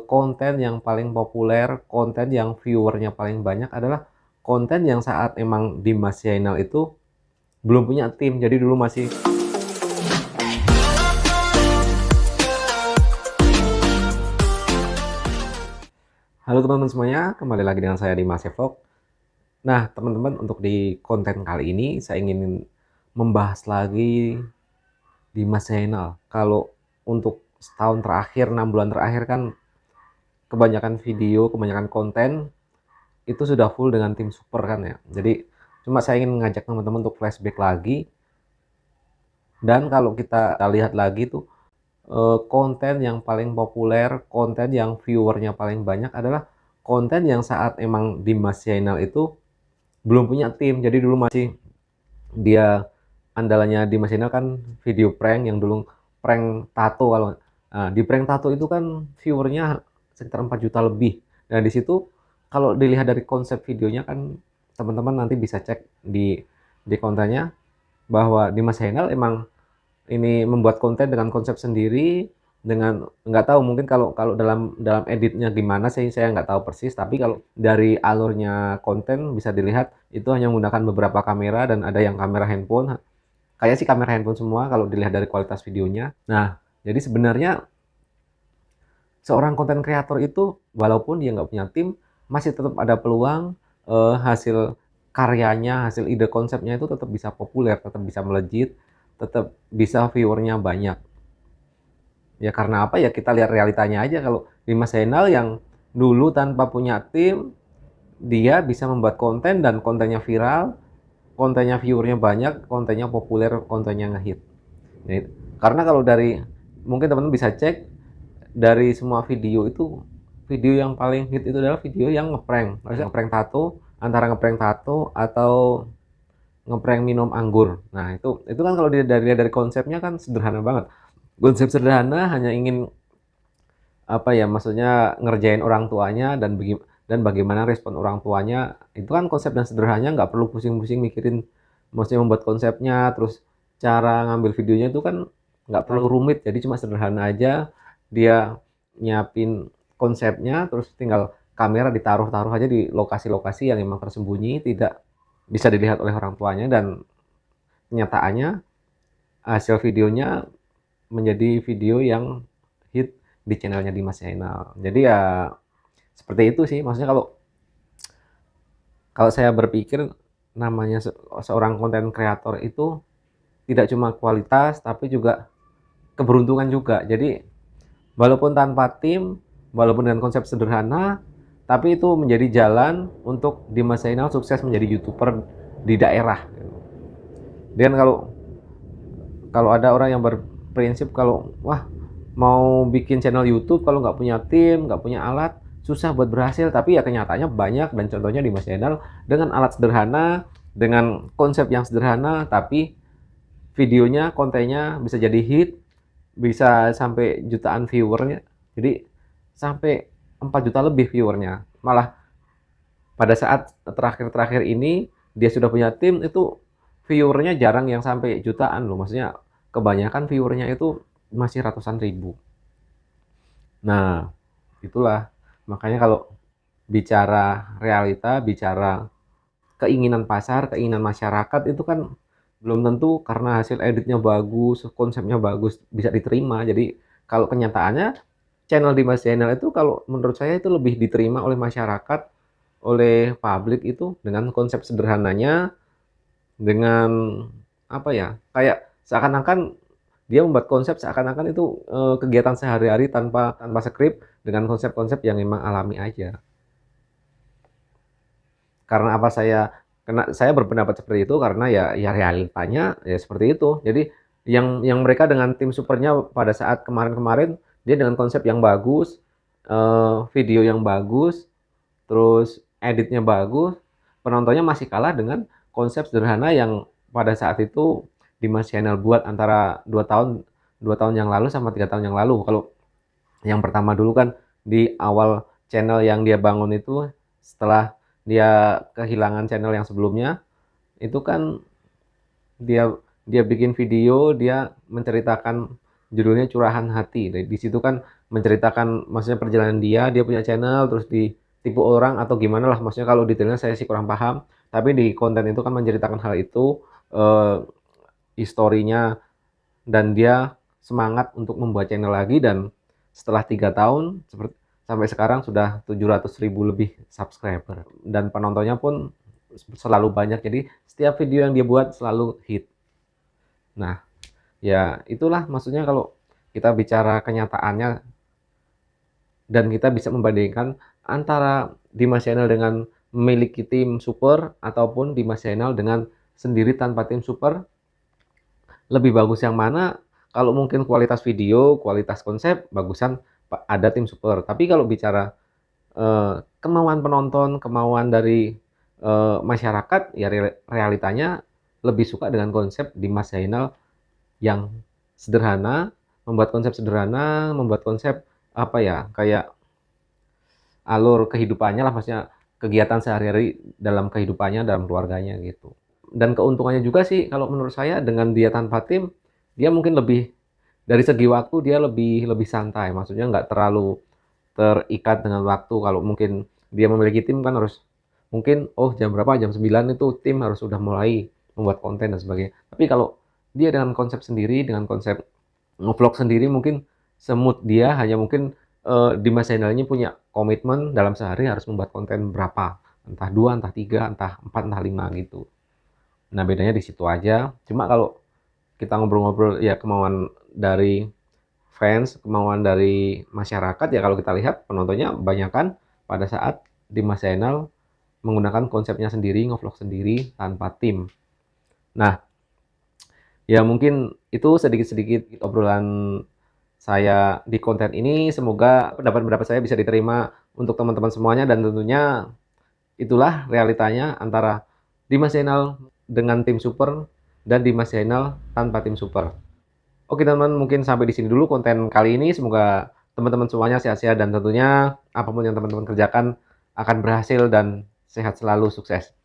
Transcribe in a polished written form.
konten yang paling populer, konten yang viewernya paling banyak adalah konten yang saat emang Dimas Zainal itu belum punya tim. Jadi dulu masih halo teman-teman semuanya, kembali lagi dengan saya Dimas Evok. Nah, teman-teman, untuk di konten kali ini saya ingin membahas lagi Dimas Zainal. Kalau untuk setahun terakhir, 6 bulan terakhir kan kebanyakan video, kebanyakan konten itu sudah full dengan tim super kan ya. Jadi cuma saya ingin mengajak teman-teman untuk flashback lagi, dan kalau kita lihat lagi tuh konten yang paling populer, konten yang viewernya paling banyak adalah konten yang saat emang Dimas Zainal itu belum punya tim. Jadi dulu masih dia andalannya Dimas Zainal kan video prank, yang dulu prank tato. Kalau di prank tato itu kan viewernya sekitar 4 juta lebih. Nah, di situ kalau dilihat dari konsep videonya kan teman-teman nanti bisa cek di kontennya bahwa Dimas Zainal emang ini membuat konten dengan konsep sendiri, dengan nggak tahu mungkin kalau kalau dalam dalam editnya gimana sih saya nggak tahu persis, tapi kalau dari alurnya konten bisa dilihat itu hanya menggunakan beberapa kamera dan ada yang kamera handphone. Kayak sih kamera handphone semua kalau dilihat dari kualitas videonya. Nah, jadi sebenarnya seorang konten kreator itu walaupun dia nggak punya tim, masih tetap ada peluang hasil karyanya, hasil ide konsepnya itu tetap bisa populer, tetap bisa melejit, tetap bisa viewernya banyak. Ya karena apa ya, kita lihat realitanya aja. Kalau Dimas Zainal yang dulu tanpa punya tim, dia bisa membuat konten dan kontennya viral, kontennya viewernya banyak, kontennya populer, kontennya ngehit. Nah, karena kalau dari mungkin teman-teman bisa cek dari semua video itu, video yang paling hit itu adalah video yang ngeprank. Maksudnya ngeprank tato, antara ngeprank tato atau ngeprank minum anggur. Nah, itu kan kalau dari konsepnya kan sederhana banget. Konsep sederhana, hanya ingin apa ya, maksudnya ngerjain orang tuanya dan bagaimana respon orang tuanya. Itu kan konsep yang sederhana, nggak perlu pusing-pusing mikirin maksudnya membuat konsepnya, terus cara ngambil videonya itu kan nggak perlu rumit. Jadi cuma sederhana aja, dia nyiapin konsepnya, terus tinggal kamera ditaruh-taruh aja di lokasi-lokasi yang memang tersembunyi, tidak bisa dilihat oleh orang tuanya, dan kenyataannya hasil videonya menjadi video yang hit di channelnya Dimas Zainal. Jadi ya seperti itu sih. Maksudnya kalau kalau saya berpikir, namanya seorang konten kreator itu tidak cuma kualitas tapi juga keberuntungan juga. Jadi walaupun tanpa tim, walaupun dengan konsep sederhana, tapi itu menjadi jalan untuk Dimas Zainal sukses menjadi YouTuber di daerah. Dan kalau kalau ada orang yang berprinsip kalau wah, mau bikin channel YouTube kalau nggak punya tim, nggak punya alat, susah buat berhasil. Tapi ya kenyataannya banyak, dan contohnya di Mas Channel dengan alat sederhana, dengan konsep yang sederhana, tapi videonya, kontennya bisa jadi hit, bisa sampai jutaan viewernya. Jadi sampai 4 juta lebih viewernya. Malah pada saat terakhir-terakhir ini dia sudah punya tim, itu viewernya jarang yang sampai jutaan loh. Maksudnya kebanyakan viewernya itu masih ratusan ribu. Nah, itulah makanya kalau bicara realita, bicara keinginan pasar, keinginan masyarakat, itu kan belum tentu karena hasil editnya bagus, konsepnya bagus bisa diterima. Jadi kalau kenyataannya channel Dimas Channel itu kalau menurut saya itu lebih diterima oleh masyarakat, oleh publik itu dengan konsep sederhananya, dengan apa ya, kayak seakan-akan dia membuat konsep seakan-akan itu kegiatan sehari-hari tanpa tanpa skrip, dengan konsep-konsep yang memang alami aja. Karena apa saya berpendapat seperti itu, karena ya realitanya ya seperti itu. Jadi yang mereka dengan tim supernya pada saat kemarin-kemarin, dia dengan konsep yang bagus, video yang bagus, terus editnya bagus, penontonnya masih kalah dengan konsep sederhana yang pada saat itu Dimas Channel buat antara 2 tahun yang lalu sama 3 tahun yang lalu. Kalau yang pertama dulu kan di awal channel yang dia bangun itu, setelah dia kehilangan channel yang sebelumnya, itu kan dia dia bikin video, dia menceritakan judulnya Curahan Hati. Di situ kan menceritakan maksudnya perjalanan dia punya channel terus ditipu orang atau gimana lah, maksudnya kalau detailnya saya sih kurang paham. Tapi di konten itu kan menceritakan hal itu, historinya, dan dia semangat untuk membuat channel lagi, dan setelah 3 tahun sampai sekarang sudah 700.000 lebih subscriber, dan penontonnya pun selalu banyak, jadi setiap video yang dia buat selalu hit. Nah, ya itulah maksudnya kalau kita bicara kenyataannya, dan kita bisa membandingkan antara Dimas Channel dengan memiliki tim super ataupun Dimas Channel dengan sendiri tanpa tim super, lebih bagus yang mana? Kalau mungkin kualitas video, kualitas konsep, bagusan ada tim super. Tapi kalau bicara kemauan penonton, kemauan dari masyarakat, ya realitanya lebih suka dengan konsep Dimas Zainal yang sederhana, membuat konsep sederhana, membuat konsep apa ya, kayak alur kehidupannya lah, maksudnya kegiatan sehari-hari dalam kehidupannya, dalam keluarganya gitu. Dan keuntungannya juga sih kalau menurut saya dengan dia tanpa tim, dia mungkin lebih dari segi waktu dia lebih lebih santai, maksudnya nggak terlalu terikat dengan waktu. Kalau mungkin dia memiliki tim kan harus mungkin jam berapa, jam 9 itu tim harus sudah mulai membuat konten dan sebagainya. Tapi kalau dia dengan konsep sendiri, dengan konsep nge-vlog sendiri, mungkin semut dia hanya mungkin di Mas channel-nya punya komitmen dalam sehari harus membuat konten berapa, entah 2, entah 3, entah 4, entah 5 gitu. Nah, bedanya di situ aja. Cuma kalau kita ngobrol-ngobrol ya kemauan dari fans, kemauan dari masyarakat, ya kalau kita lihat penontonnya banyak kan pada saat Dimas Zainal menggunakan konsepnya sendiri, nge-vlog sendiri tanpa tim. Nah, ya mungkin itu sedikit-sedikit obrolan saya di konten ini. Semoga pendapat-pendapat saya bisa diterima untuk teman-teman semuanya, dan tentunya itulah realitanya antara Dimas Zainal dengan tim super dan Dimas Zainal tanpa tim super. Oke teman-teman, mungkin sampai di sini dulu konten kali ini. Semoga teman-teman semuanya sehat-sehat, dan tentunya apapun yang teman-teman kerjakan akan berhasil dan sehat selalu, sukses.